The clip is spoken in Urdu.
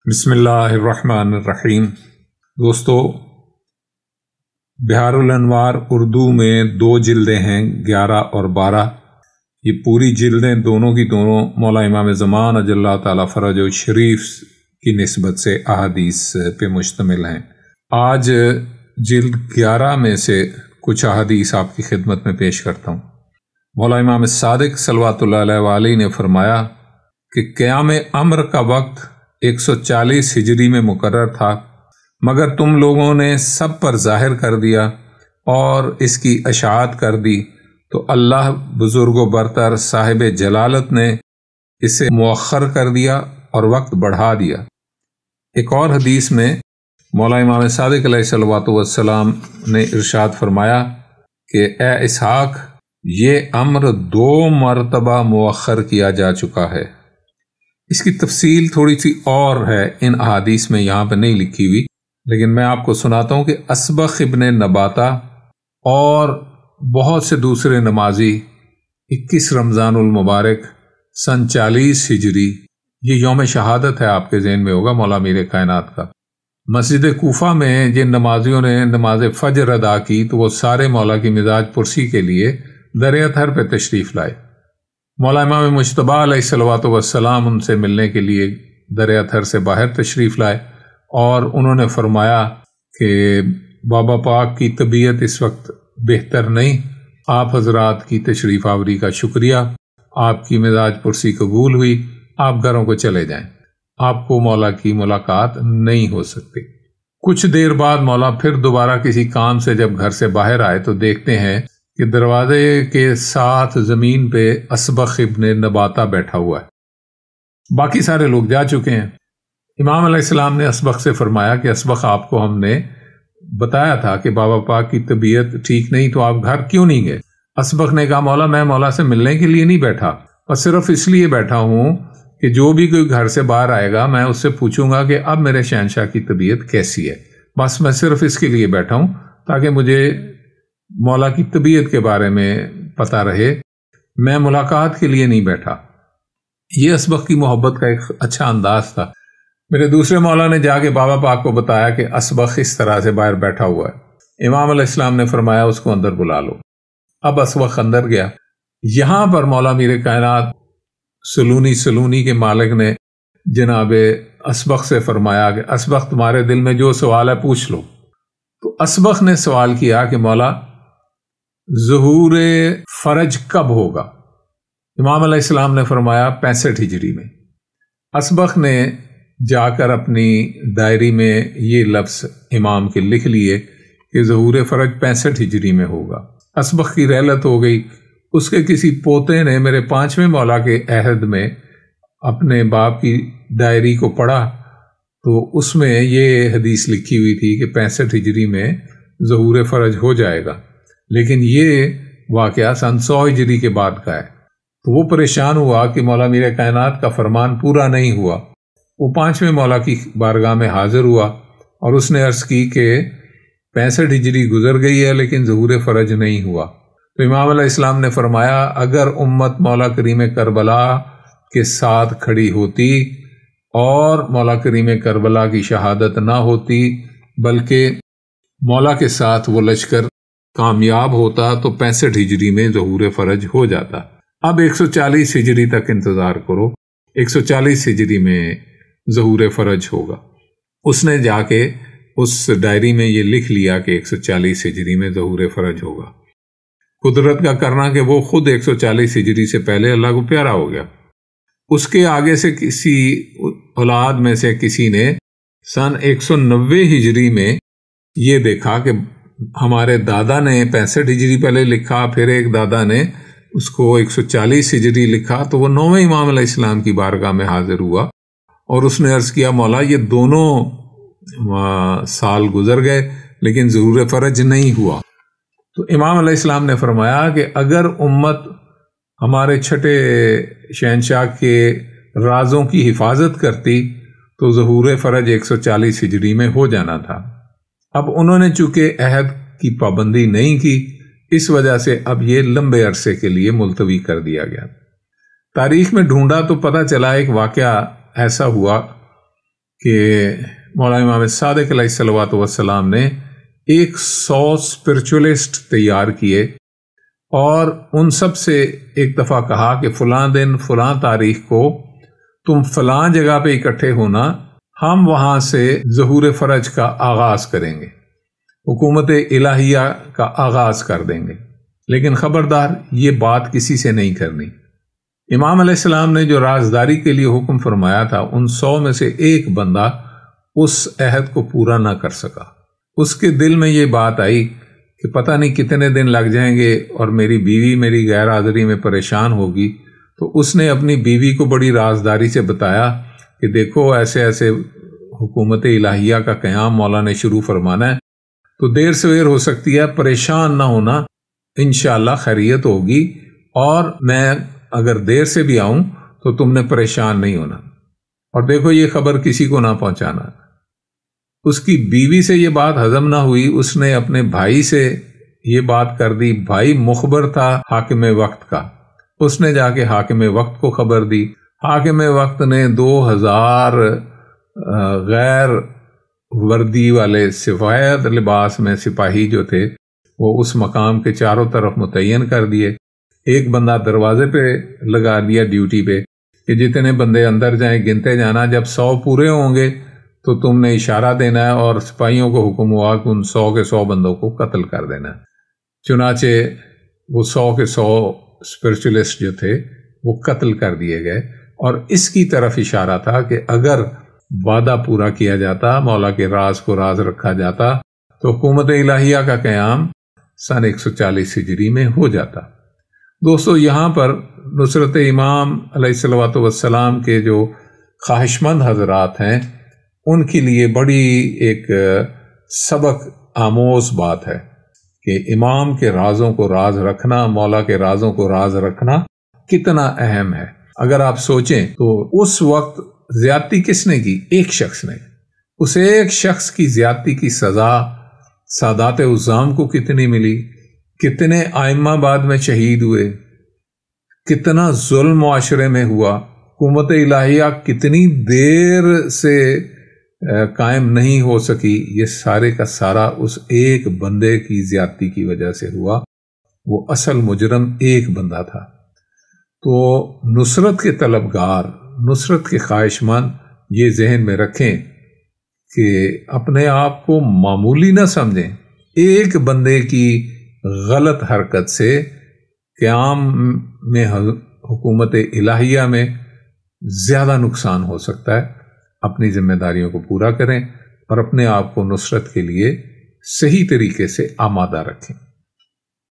بسم اللہ الرحمن الرحیم۔ دوستو، بہار الانوار اردو میں 2 جلدیں ہیں، 11 اور 12۔ یہ پوری جلدیں دونوں کی دونوں مولا امام زمان اجل اللہ تعالیٰ فرج و شریف کی نسبت سے احادیث پہ مشتمل ہیں۔ آج جلد 11 میں سے کچھ احادیث آپ کی خدمت میں پیش کرتا ہوں۔ مولا امام صادق صلوات اللہ علیہ وآلہ نے فرمایا کہ قیام امر کا وقت 140 ہجری میں مقرر تھا، مگر تم لوگوں نے سب پر ظاہر کر دیا اور اس کی اشاعت کر دی، تو اللہ بزرگ و برتر صاحب جلالت نے اسے مؤخر کر دیا اور وقت بڑھا دیا۔ ایک اور حدیث میں مولا امام صادق علیہ الصلوۃ والسلام نے ارشاد فرمایا کہ اے اسحاق، یہ امر 2 مرتبہ مؤخر کیا جا چکا ہے۔ اس کی تفصیل تھوڑی سی اور ہے، ان احادیث میں یہاں پہ نہیں لکھی ہوئی، لیکن میں آپ کو سناتا ہوں کہ اسبغ ابن نباتہ اور بہت سے دوسرے نمازی 21 رمضان المبارک سن 40 ہجری، یہ یوم شہادت ہے، آپ کے ذہن میں ہوگا مولا امیر کائنات کا، مسجد کوفہ میں جن نمازیوں نے نماز فجر ادا کی تو وہ سارے مولا کی مزاج پرسی کے لیے در اطہر پہ تشریف لائے۔ مولا امام مجتبیٰ علیہ الصلوۃ والسلام ان سے ملنے کے لیے در اطہر سے باہر تشریف لائے اور انہوں نے فرمایا کہ بابا پاک کی طبیعت اس وقت بہتر نہیں، آپ حضرات کی تشریف آوری کا شکریہ، آپ کی مزاج پرسی قبول ہوئی، آپ گھروں کو چلے جائیں، آپ کو مولا کی ملاقات نہیں ہو سکتی۔ کچھ دیر بعد مولا پھر دوبارہ کسی کام سے جب گھر سے باہر آئے تو دیکھتے ہیں کہ دروازے کے ساتھ زمین پہ اسبغ ابن نباتہ بیٹھا ہوا ہے، باقی سارے لوگ جا چکے ہیں۔ امام علیہ السلام نے اسبغ سے فرمایا کہ اسبغ، آپ کو ہم نے بتایا تھا کہ بابا پاک کی طبیعت ٹھیک نہیں، تو آپ گھر کیوں نہیں گئے؟ اسبغ نے کہا، مولا میں مولا سے ملنے کے لیے نہیں بیٹھا، اور صرف اس لیے بیٹھا ہوں کہ جو بھی کوئی گھر سے باہر آئے گا میں اس سے پوچھوں گا کہ اب میرے شہنشاہ کی طبیعت کیسی ہے، بس میں صرف اس کے لیے بیٹھا ہوں تاکہ مجھے مولا کی طبیعت کے بارے میں پتہ رہے، میں ملاقات کے لیے نہیں بیٹھا۔ یہ اسبغ کی محبت کا ایک اچھا انداز تھا۔ میرے دوسرے مولا نے جا کے بابا پاک کو بتایا کہ اسبغ اس طرح سے باہر بیٹھا ہوا ہے۔ امام علیہ السلام نے فرمایا اس کو اندر بلا لو۔ اب اسبغ اندر گیا۔ یہاں پر مولا امیر کائنات سلونی کے مالک نے جناب اسبغ سے فرمایا کہ اسبغ، تمہارے دل میں جو سوال ہے پوچھ لو۔ تو اسبغ نے سوال کیا کہ مولا ظہور فرج کب ہوگا؟ امام علیہ السلام نے فرمایا 65 ہجری میں۔ اسبغ نے جا کر اپنی ڈائری میں یہ لفظ امام کے لکھ لیے کہ ظہور فرج 65 ہجری میں ہوگا۔ اسبغ کی رحلت ہو گئی۔ اس کے کسی پوتے نے میرے 5ویں مولا کے عہد میں اپنے باپ کی ڈائری کو پڑھا تو اس میں یہ حدیث لکھی ہوئی تھی کہ 65 ہجری میں ظہور فرج ہو جائے گا، لیکن یہ واقعہ سن 100 ہجری کے بعد کا ہے۔ تو وہ پریشان ہوا کہ مولا امیر کائنات کا فرمان پورا نہیں ہوا۔ وہ 5ویں مولا کی بارگاہ میں حاضر ہوا اور اس نے عرض کی کہ 65 ہجری گزر گئی ہے لیکن ظہور فرج نہیں ہوا۔ تو امام علیہ السلام نے فرمایا، اگر امت مولا کریم کربلا کے ساتھ کھڑی ہوتی اور مولا کریم کربلا کی شہادت نہ ہوتی بلکہ مولا کے ساتھ وہ لشکر کامیاب ہوتا تو 65 ہجری میں ظہور فرج ہو جاتا۔ اب 140 ہجری تک انتظار کرو، 140 ہجری میں ظہور فرج ہوگا۔ اس نے جا کے اس ڈائری میں یہ لکھ لیا کہ 140 ہجری میں ظہور فرج ہوگا۔ قدرت کا کرنا کہ وہ خود 140 ہجری سے پہلے اللہ کو پیارا ہو گیا۔ اس کے آگے سے کسی اولاد میں سے کسی نے سن 190 ہجری میں یہ دیکھا کہ ہمارے دادا نے 65 ہجری پہلے لکھا، پھر ایک دادا نے اس کو 140 ہجری لکھا، تو وہ 9ویں امام علیہ السلام کی بارگاہ میں حاضر ہوا اور اس نے عرض کیا، مولا یہ دونوں سال گزر گئے لیکن ظہور فرج نہیں ہوا۔ تو امام علیہ السلام نے فرمایا کہ اگر امت ہمارے چھٹے شہنشاہ کے رازوں کی حفاظت کرتی تو ظہور فرج 140 ہجری میں ہو جانا تھا۔ اب انہوں نے چونکہ عہد کی پابندی نہیں کی، اس وجہ سے اب یہ لمبے عرصے کے لیے ملتوی کر دیا گیا۔ تاریخ میں ڈھونڈا تو پتہ چلا ایک واقعہ ایسا ہوا کہ مولا امام صادق علیہ الصلوۃ والسلام نے 100 اسپرچولسٹ تیار کیے اور ان سب سے ایک دفعہ کہا کہ فلاں دن فلاں تاریخ کو تم فلاں جگہ پہ اکٹھے ہونا، ہم وہاں سے ظہور فرج کا آغاز کریں گے، حکومت الہیہ کا آغاز کر دیں گے، لیکن خبردار یہ بات کسی سے نہیں کرنی۔ امام علیہ السلام نے جو رازداری کے لیے حکم فرمایا تھا، ان 100 میں سے ایک بندہ اس عہد کو پورا نہ کر سکا۔ اس کے دل میں یہ بات آئی کہ پتہ نہیں کتنے دن لگ جائیں گے اور میری بیوی میری غیر حاضری میں پریشان ہوگی، تو اس نے اپنی بیوی کو بڑی رازداری سے بتایا کہ دیکھو ایسے ایسے حکومت الہیہ کا قیام مولا نے شروع فرمانا ہے، تو دیر سویر ہو سکتی ہے، پریشان نہ ہونا، انشاءاللہ خیریت ہوگی، اور میں اگر دیر سے بھی آؤں تو تم نے پریشان نہیں ہونا، اور دیکھو یہ خبر کسی کو نہ پہنچانا۔ اس کی بیوی سے یہ بات ہضم نہ ہوئی، اس نے اپنے بھائی سے یہ بات کر دی، بھائی مخبر تھا حاکم وقت کا، اس نے جا کے حاکم وقت کو خبر دی، حاکم وقت نے 2000 غیر وردی والے سفید لباس میں سپاہی جو تھے وہ اس مقام کے چاروں طرف متعین کر دیے، ایک بندہ دروازے پہ لگا دیا ڈیوٹی پہ کہ جتنے بندے اندر جائیں گنتے جانا، جب 100 پورے ہوں گے تو تم نے اشارہ دینا ہے اور سپاہیوں کو حکم ہوا کہ ان 100 کے 100 بندوں کو قتل کر دینا ہے۔ چنانچہ وہ 100 کے 100 اسپرچولسٹ جو تھے وہ قتل کر دیے گئے، اور اس کی طرف اشارہ تھا کہ اگر وعدہ پورا کیا جاتا، مولا کے راز کو راز رکھا جاتا، تو حکومت الہیہ کا قیام سن 140 ہجری میں ہو جاتا۔ دوستو، یہاں پر نصرت امام علیہ الصلوۃ والسلام کے جو خواہش مند حضرات ہیں ان کے لیے بڑی ایک سبق آموز بات ہے کہ امام کے رازوں کو راز رکھنا، مولا کے رازوں کو راز رکھنا کتنا اہم ہے۔ اگر آپ سوچیں تو اس وقت زیادتی کس نے کی؟ ایک شخص نے۔ اس ایک شخص کی زیادتی کی سزا سادات عظام کو کتنی ملی، کتنے ائمہ بعد میں شہید ہوئے، کتنا ظلم معاشرے میں ہوا، حکومت الہیہ کتنی دیر سے قائم نہیں ہو سکی، یہ سارے کا سارا اس ایک بندے کی زیادتی کی وجہ سے ہوا۔ وہ اصل مجرم ایک بندہ تھا۔ تو نصرت کے طلبگار، نصرت کے خواہش مند یہ ذہن میں رکھیں کہ اپنے آپ کو معمولی نہ سمجھیں، ایک بندے کی غلط حرکت سے قیام میں حکومت الہیہ میں زیادہ نقصان ہو سکتا ہے۔ اپنی ذمہ داریوں کو پورا کریں اور اپنے آپ کو نصرت کے لیے صحیح طریقے سے آمادہ رکھیں۔